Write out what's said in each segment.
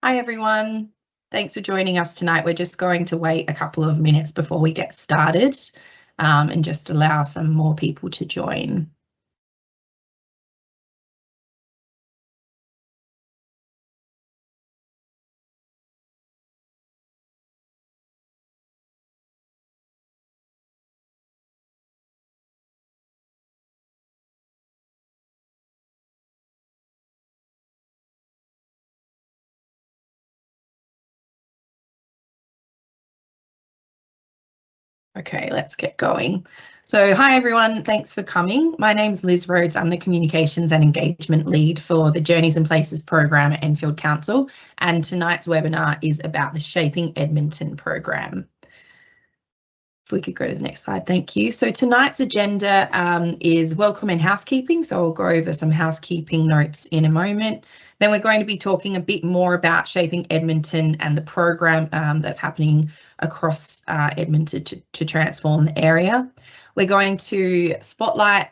Hi everyone, thanks for joining us tonight. We're just going to wait a couple of minutes before we get started and just allow some more people to join. Okay, let's get going. So hi everyone, thanks for coming. My name's Liz Rhodes. I'm the Communications and Engagement Lead for the Journeys and Places program at Enfield Council, and tonight's webinar is about the Shaping Edmonton program. If we could go to the next slide, thank you. So tonight's agenda is welcome and housekeeping. So I'll go over some housekeeping notes in a moment. Then we're going to be talking a bit more about Shaping Edmonton and the program that's happening across Edmonton to transform the area. We're going to spotlight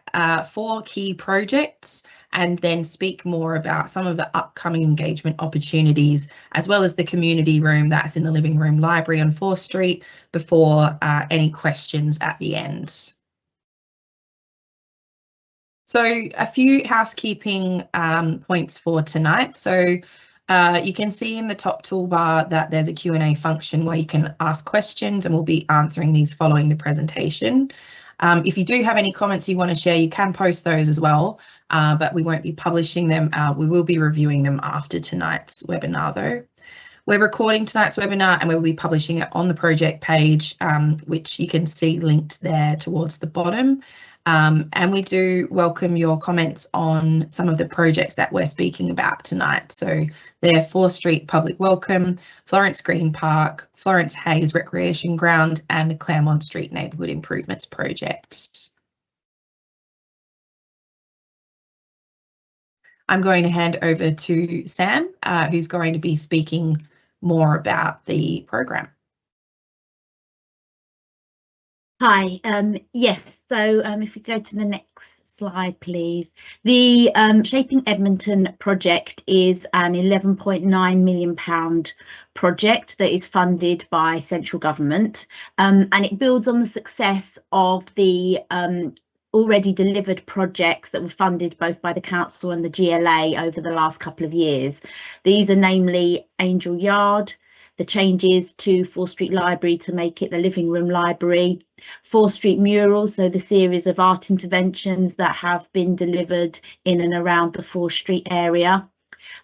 4 key projects and then speak more about some of the upcoming engagement opportunities, as well as the community room that's in the living room library on 4th Street, before any questions at the end. So a few housekeeping points for tonight. So you can see in the top toolbar that there's a Q&A function where you can ask questions, and we'll be answering these following the presentation. If you do have any comments you want to share, you can post those as well, but we won't be publishing them. We will be reviewing them after tonight's webinar though. We're recording tonight's webinar and we'll be publishing it on the project page, which you can see linked there towards the bottom. And we do welcome your comments on some of the projects that we're speaking about tonight. So they're 4th Street Public Welcome, Florence Green Park, Florence Hayes Recreation Ground, and the Claremont Street Neighbourhood Improvements Project. I'm going to hand over to Sam, who's going to be speaking more about the program. Hi, yes, so if we go to the next slide, please. The Shaping Edmonton project is an £11.9 million project that is funded by central government, and it builds on the success of the already delivered projects that were funded both by the council and the GLA over the last couple of years. These are namely Angel Yard, the changes to 4th Street Library to make it the living room library, 4th Street Murals, so the series of art interventions that have been delivered in and around the 4th Street area,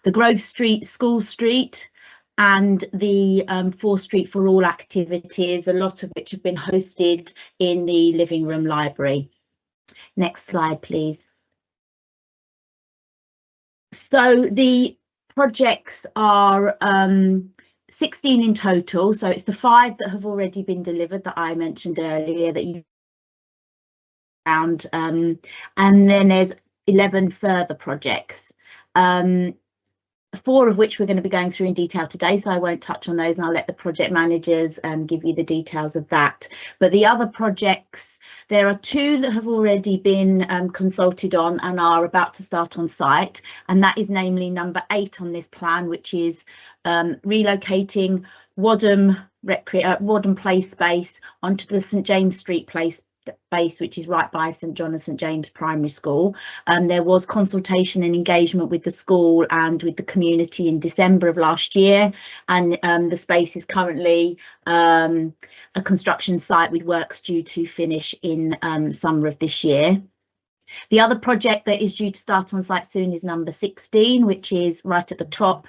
the Grove Street School Street, and the 4th Street for All activities, a lot of which have been hosted in the living room library. Next slide, please. So the projects are 16 in total, so it's the 5 that have already been delivered that I mentioned earlier that you found, and then there's 11 further projects, 4 of which we're going to be going through in detail today, so I won't touch on those and I'll let the project managers give you the details of that. But the other projects, there are 2 that have already been consulted on and are about to start on site, and that is namely number 8 on this plan, which is relocating Wadham Play space onto the St James Street Place space, which is right by St John and St James Primary School. There was consultation and engagement with the school and with the community in December of last year, and the space is currently a construction site with works due to finish in summer of this year. The other project that is due to start on site soon is number 16, which is right at the top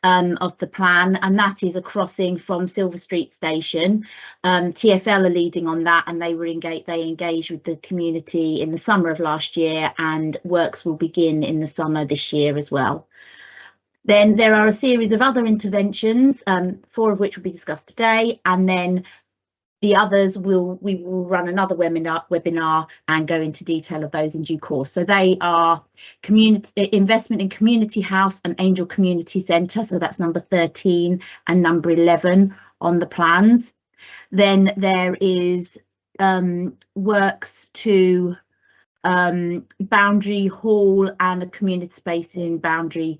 of the plan, and that is a crossing from Silver Street Station. TfL are leading on that, and they engaged with the community in the summer of last year, and works will begin in the summer this year as well. Then there are a series of other interventions, 4 of which will be discussed today, and then the others we will run another webinar and go into detail of those in due course. So they are investment in Community House and Angel Community Centre, so that's number 13 and number 11 on the plans. Then there is works to Boundary Hall and a community space in Boundary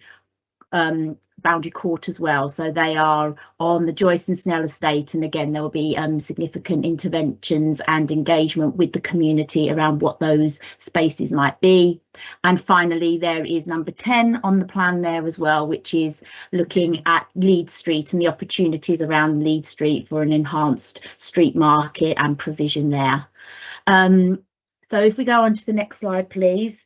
boundary court as well. So they are on the Joyce and Snell estate, and again there will be significant interventions and engagement with the community around what those spaces might be. And finally, there is number 10 on the plan there as well, which is looking at Leeds Street and the opportunities around Leeds Street for an enhanced street market and provision there. So if we go on to the next slide, please.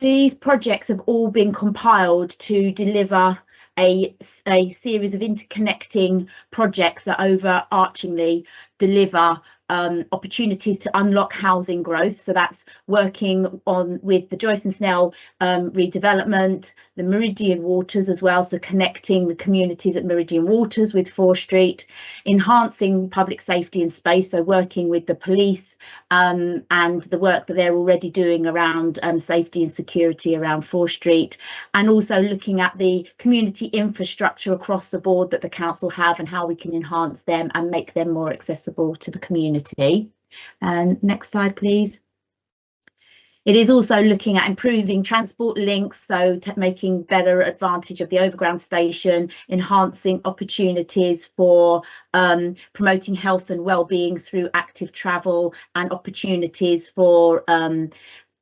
These projects have all been compiled to deliver a series of interconnecting projects that overarchingly deliver opportunities to unlock housing growth. So that's working on with the Joyce and Snell redevelopment, the Meridian Waters as well, so connecting the communities at Meridian Waters with 4th Street, enhancing public safety and space, so working with the police and the work that they're already doing around safety and security around 4th Street, and also looking at the community infrastructure across the board that the council have and how we can enhance them and make them more accessible to the community. And next slide, please. It is also looking at improving transport links, so making better advantage of the overground station, enhancing opportunities for promoting health and well-being through active travel, and opportunities for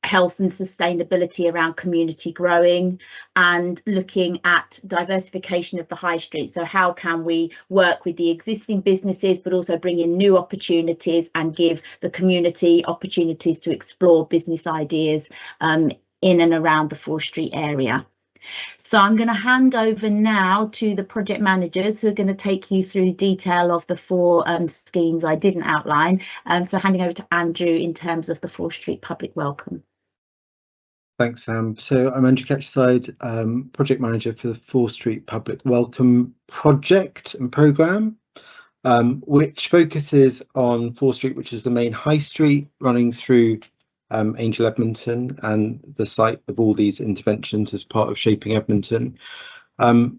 health and sustainability around community growing, and looking at diversification of the high street. So how can we work with the existing businesses but also bring in new opportunities and give the community opportunities to explore business ideas in and around the 4th Street area. So I'm going to hand over now to the project managers who are going to take you through detail of the 4 schemes I didn't outline. So handing over to Andrew in terms of the 4th Street Public Welcome. Thanks, Sam. So I'm Andrew Catchside, project manager for the 4th Street Public Welcome project and programme, which focuses on 4th Street, which is the main high street running through Angel Edmonton and the site of all these interventions as part of Shaping Edmonton. 4th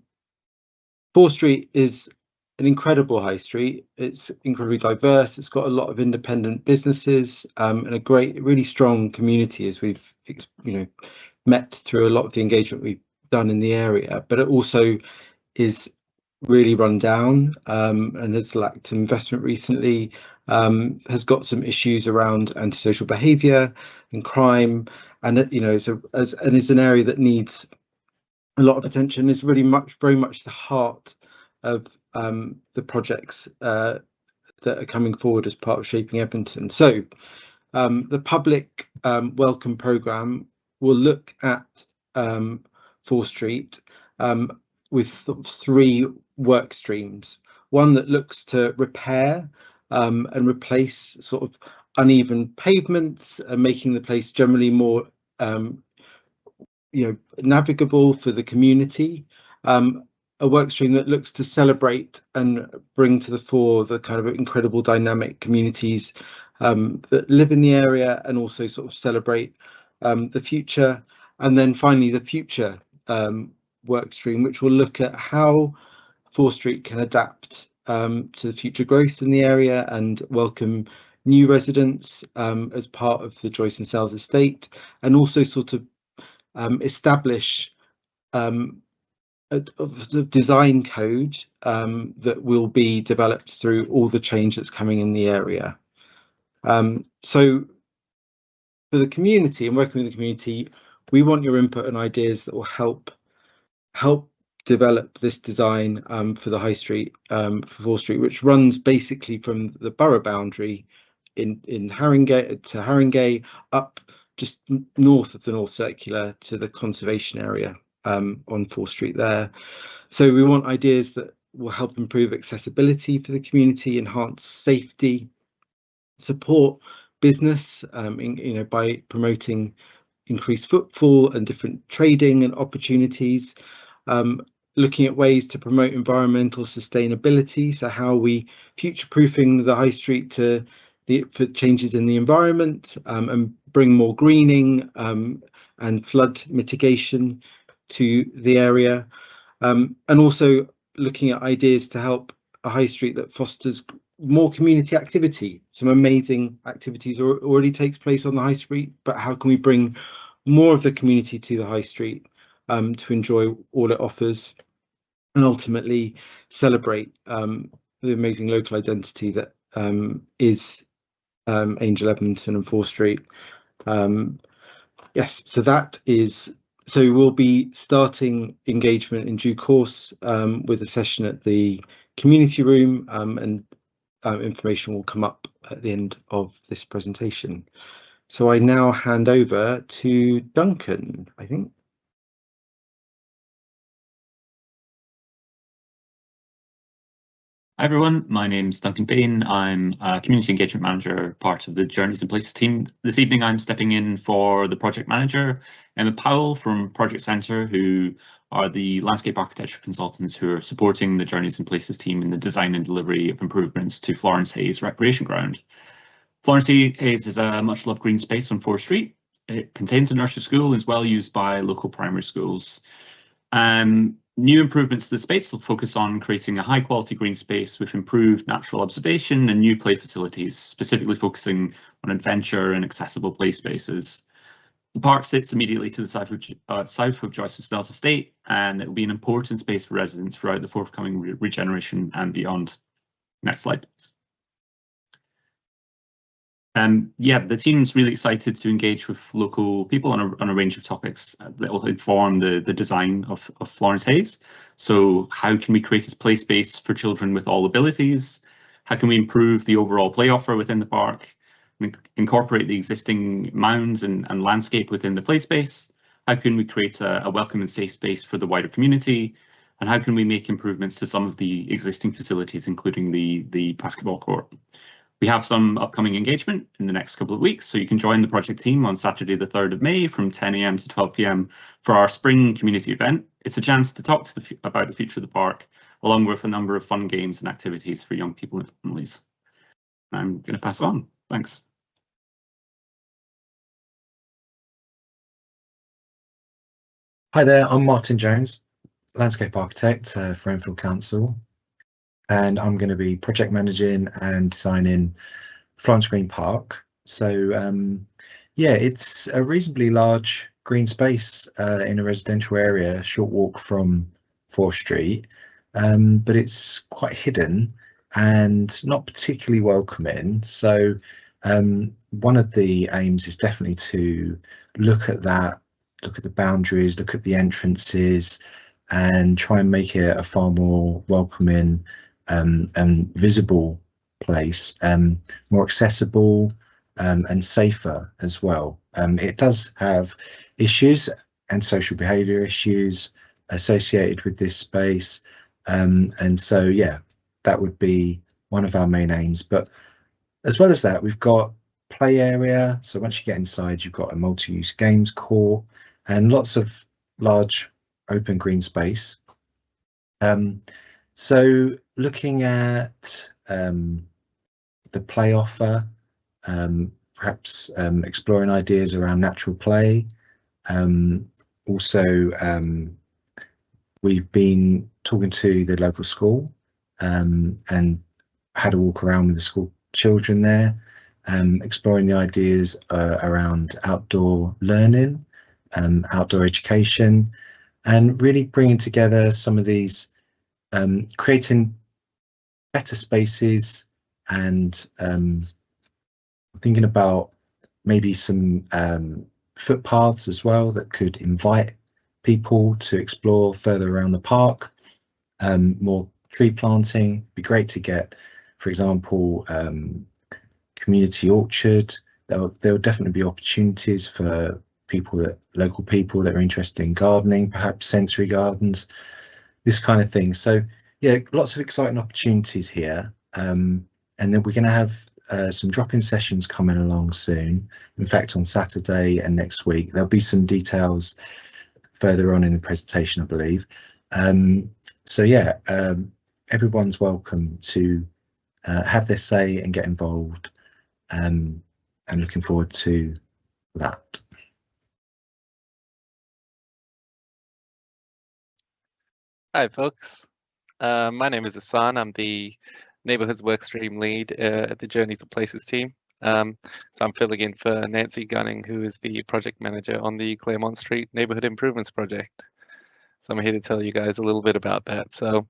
Street is an incredible high street. It's incredibly diverse. It's got a lot of independent businesses and a great, really strong community, as we've met through a lot of the engagement we've done in the area. But it also is really run down and has lacked investment recently. Has got some issues around antisocial behaviour and crime, and is an area that needs a lot of attention. Is really very much the heart of the projects that are coming forward as part of Shaping Edmonton. So the public welcome programme will look at 4th Street with 3 work streams. One that looks to repair and replace sort of uneven pavements and making the place generally more navigable for the community. A work stream that looks to celebrate and bring to the fore the kind of incredible dynamic communities that live in the area, and also sort of celebrate the future. And then finally the future work stream, which will look at how 4th Street can adapt to the future growth in the area and welcome new residents as part of the Joyce and Snell estate, and also sort of establish the design code that will be developed through all the change that's coming in the area. So for the community and working with the community, we want your input and ideas that will help develop this design for the high street, for 4th Street, which runs basically from the borough boundary in Haringey up just north of the North Circular to the conservation area on 4th Street there. So we want ideas that will help improve accessibility for the community, enhance safety, support business by promoting increased footfall and different trading and opportunities, looking at ways to promote environmental sustainability, so how we future-proofing the high street for changes in the environment and bring more greening and flood mitigation to the area, and also looking at ideas to help a high street that fosters more community activity. Some amazing activities already takes place on the high street, but how can we bring more of the community to the high street to enjoy all it offers and ultimately celebrate the amazing local identity that is Angel Edmonton and 4th Street. Yes, so that is, so we'll be starting engagement in due course with a session at the community room, and information will come up at the end of this presentation. So I now hand over to Duncan, I think. Hi everyone, my name's Duncan Bain. I'm a Community Engagement Manager, part of the Journeys and Places team. This evening I'm stepping in for the project manager, Emma Powell from Project Centre, who are the landscape architecture consultants who are supporting the Journeys and Places team in the design and delivery of improvements to Florence Hayes Recreation Ground. Florence Hayes is a much loved green space on 4th Street. It contains a nursery school and is well used by local primary schools. New improvements to the space will focus on creating a high quality green space with improved natural observation and new play facilities, specifically focusing on adventure and accessible play spaces. The park sits immediately to the south of Joyce and Snell's estate, and it will be an important space for residents throughout the forthcoming regeneration and beyond. Next slide, please. Yeah, the team's really excited to engage with local people on a range of topics that will inform the design of Florence Hayes. So how can we create a play space for children with all abilities? How can we improve the overall play offer within the park? Incorporate the existing mounds and landscape within the play space? How can we create a welcome and safe space for the wider community? And how can we make improvements to some of the existing facilities, including the basketball court? We have some upcoming engagement in the next couple of weeks, so you can join the project team on Saturday the 3rd of May from 10 AM to 12 PM for our spring community event. It's a chance to talk about the future of the park, along with a number of fun games and activities for young people and families. I'm going to pass it on. Thanks. Hi there, I'm Martin Jones, landscape architect for Enfield Council, and I'm going to be project managing and designing Florence Green Park. So yeah, it's a reasonably large green space in a residential area, short walk from 4th Street, but it's quite hidden and not particularly welcoming. So one of the aims is definitely to look at that, look at the boundaries, look at the entrances, and try and make it a far more welcoming and visible place, more accessible and safer as well. It does have issues and social behaviour issues associated with this space, and so yeah, that would be one of our main aims. But as well as that, we've got play area, so once you get inside you've got a multi-use games court and lots of large open green space. So looking at the play offer, perhaps exploring ideas around natural play. Also, we've been talking to the local school and had a walk around with the school children there, exploring the ideas around outdoor learning, outdoor education, and really bringing together some of these, creating better spaces, and thinking about maybe some footpaths as well that could invite people to explore further around the park. More tree planting, be great to get, for example, community orchard. There will definitely be opportunities for local people that are interested in gardening, perhaps sensory gardens, this kind of thing. So yeah, lots of exciting opportunities here, and then we're going to have some drop-in sessions coming along soon. In fact, on Saturday and next week there'll be some details further on in the presentation, I believe. So yeah, everyone's welcome to have their say and get involved, and looking forward to that. Hi folks, my name is Hassan. I'm the Neighbourhoods Workstream Lead at the Journeys and Places team. So I'm filling in for Nancy Gunning, who is the project manager on the Claremont Street Neighbourhood Improvements project. So I'm here to tell you guys a little bit about that. So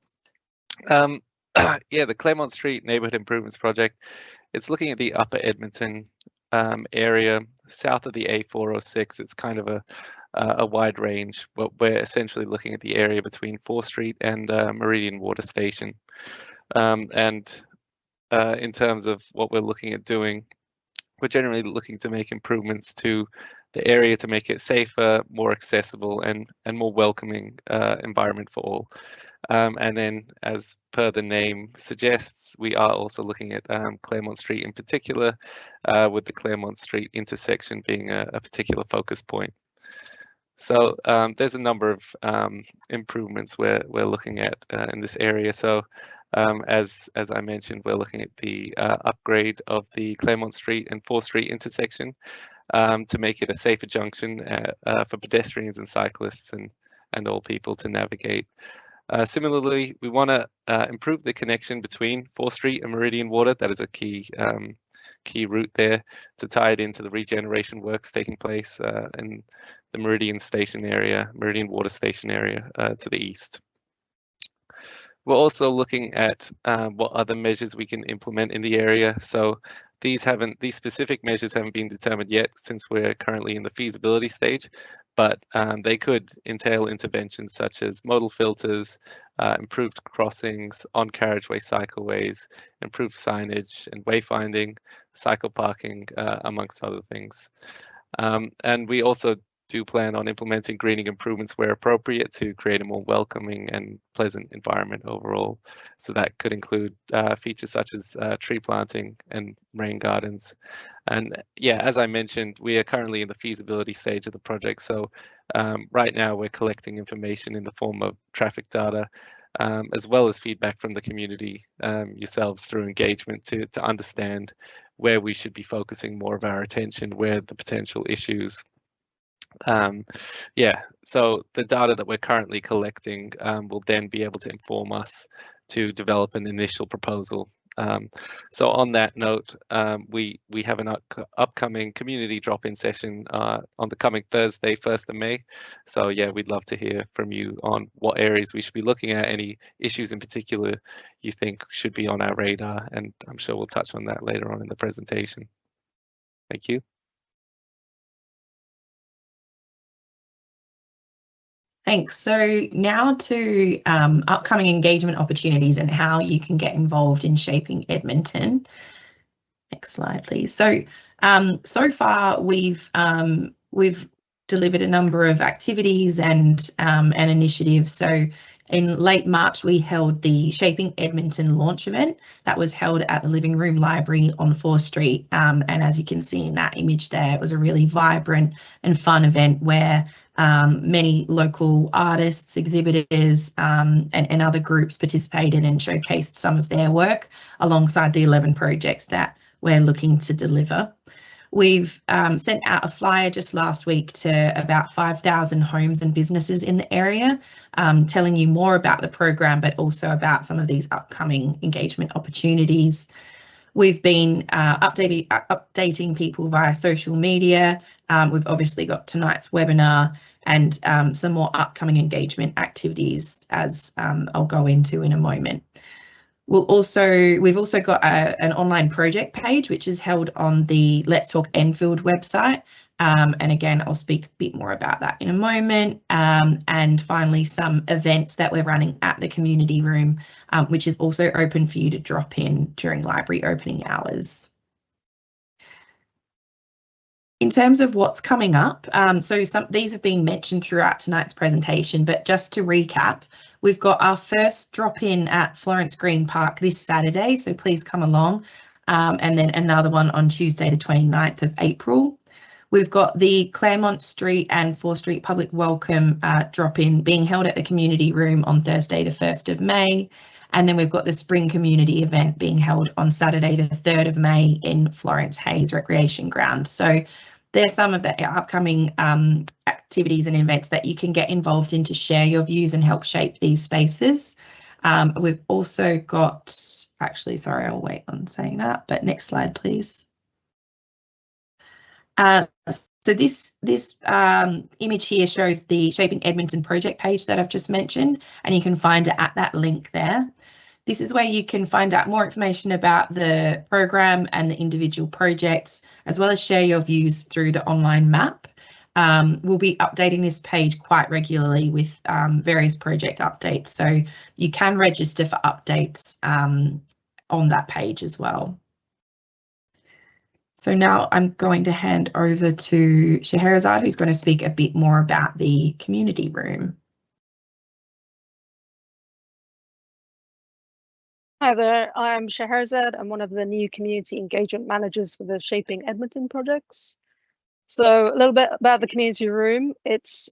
yeah, the Claremont Street Neighbourhood Improvements Project, it's looking at the Upper Edmonton area, south of the A406. It's kind of a wide range, but we're essentially looking at the area between 4th Street and Meridian Water Station. In terms of what we're looking at doing, we're generally looking to make improvements to the area to make it safer, more accessible, and more welcoming environment for all. And then, as per the name suggests, we are also looking at Claremont Street in particular, with the Claremont Street intersection being a particular focus point. So there's a number of improvements we're looking at in this area. So as I mentioned, we're looking at the upgrade of the Claremont Street and 4th Street intersection to make it a safer junction for pedestrians and cyclists and all people to navigate. Similarly, we want to improve the connection between 4th Street and Meridian Water. That is a key route there to tie it into the regeneration works taking place in the Meridian Station area, Meridian Water Station area to the east. We're also looking at what other measures we can implement in the area. So these specific measures haven't been determined yet since we're currently in the feasibility stage, but they could entail interventions such as modal filters, improved crossings, on-carriageway cycleways, improved signage and wayfinding, cycle parking, amongst other things. And we also do plan on implementing greening improvements where appropriate to create a more welcoming and pleasant environment overall. So that could include features such as tree planting and rain gardens. And yeah, as I mentioned, we are currently in the feasibility stage of the project. So right now we're collecting information in the form of traffic data, as well as feedback from the community yourselves through engagement to understand where we should be focusing more of our attention, where the potential issues. Yeah, so the data that we're currently collecting will then be able to inform us to develop an initial proposal. So on that note, we have an upcoming community drop-in session on the coming Thursday, 1st of May. So yeah, we'd love to hear from you on what areas we should be looking at, any issues in particular you think should be on our radar, and I'm sure we'll touch on that later on in the presentation. Thank you. Thanks. So now to upcoming engagement opportunities and how you can get involved in Shaping Edmonton. Next slide, please. So so far we've delivered a number of activities and initiatives. So in late March, we held the Shaping Edmonton launch event that was held at the Living Room Library on 4th Street. And as you can see in that image there, it was a really vibrant and fun event where many local artists, exhibitors, and other groups participated and showcased some of their work alongside the 11 projects that we're looking to deliver. We've sent out a flyer just last week to about 5,000 homes and businesses in the area, telling you more about the program, but also about some of these upcoming engagement opportunities. We've been updating people via social media. We've obviously got tonight's webinar and some more upcoming engagement activities, as I'll go into in a moment. We've also got an online project page, which is held on the Let's Talk Enfield website. And again, I'll speak a bit more about that in a moment. And finally, some events that we're running at the community room, which is also open for you to drop in during library opening hours. In terms of what's coming up, so these have been mentioned throughout tonight's presentation, but just to recap, we've got our first drop-in at Florence Green Park this Saturday, so please come along, and then another one on Tuesday the 29th of April. We've got the Claremont Street and 4th Street Public Welcome drop-in being held at the community room on Thursday the 1st of May, and then we've got the Spring Community event being held on Saturday the 3rd of May in Florence Hayes Recreation Ground. So there's some of the upcoming activities and events that you can get involved in to share your views and help shape these spaces. We've also got, actually, sorry, I'll wait on saying that, but next slide, please. So this image here shows the Shaping Edmonton project page that I've just mentioned, and you can find it at that link there. This is where you can find out more information about the program and the individual projects, as well as share your views through the online map. We'll be updating this page quite regularly with various project updates, so you can register for updates on that page as well. So now I'm going to hand over to Scheherazade, who's going to speak a bit more about the community room. Hi there, I'm Scheherazade. I'm one of the new community engagement managers for the Shaping Edmonton projects. So a little bit about the community room. It's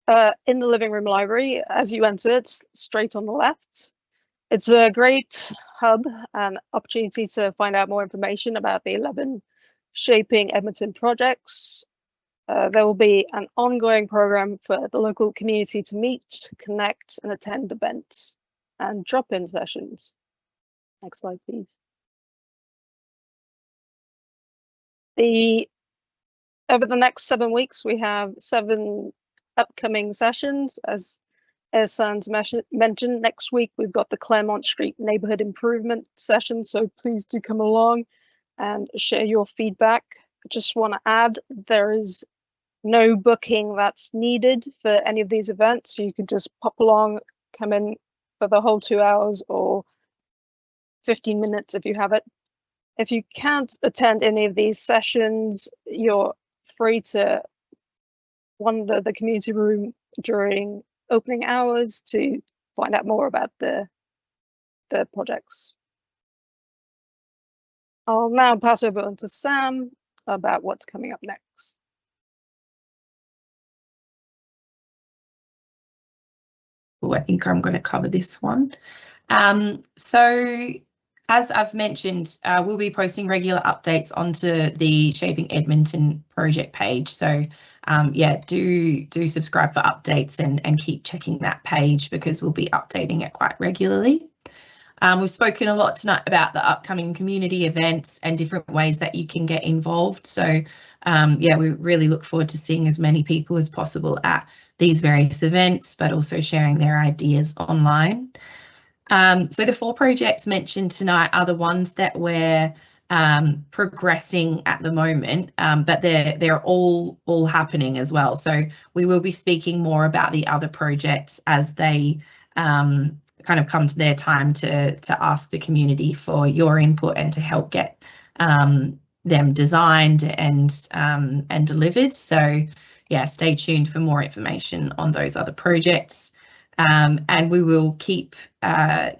in the living room library. As you enter, it's straight on the left. It's a great hub and opportunity to find out more information about the 11 Shaping Edmonton projects. There will be an ongoing program for the local community to meet, connect, and attend events and drop-in sessions. Next slide, please. Over the next 7 weeks, we have 7 upcoming sessions. As Sans mentioned, next week we've got the Claremont Street Neighbourhood Improvement session, so please do come along and share your feedback. I just want to add, there is no booking that's needed for any of these events, so you can just pop along, come in for the whole 2 hours or 15 minutes if you have it. If you can't attend any of these sessions, you're free to wander the community room during opening hours to find out more about the projects. I'll now pass over on to Sam about what's coming up next. I think I'm going to cover this one. So as I've mentioned, we'll be posting regular updates onto the Shaping Edmonton project page. So yeah, do subscribe for updates and keep checking that page because we'll be updating it quite regularly. We've spoken a lot tonight about the upcoming community events and different ways that you can get involved. So yeah, we really look forward to seeing as many people as possible at these various events, but also sharing their ideas online. So the 4 projects mentioned tonight are the ones that we're progressing at the moment, but they're all happening as well. So we will be speaking more about the other projects as they kind of come to their time to ask the community for your input and to help get them designed and delivered. So yeah, stay tuned for more information on those other projects. And we will keep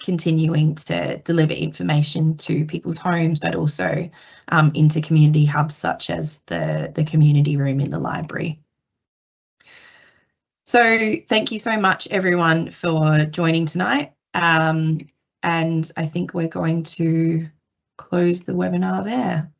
continuing to deliver information to people's homes, but also into community hubs such as the community room in the library. So thank you so much, everyone, for joining tonight. And I think we're going to close the webinar there.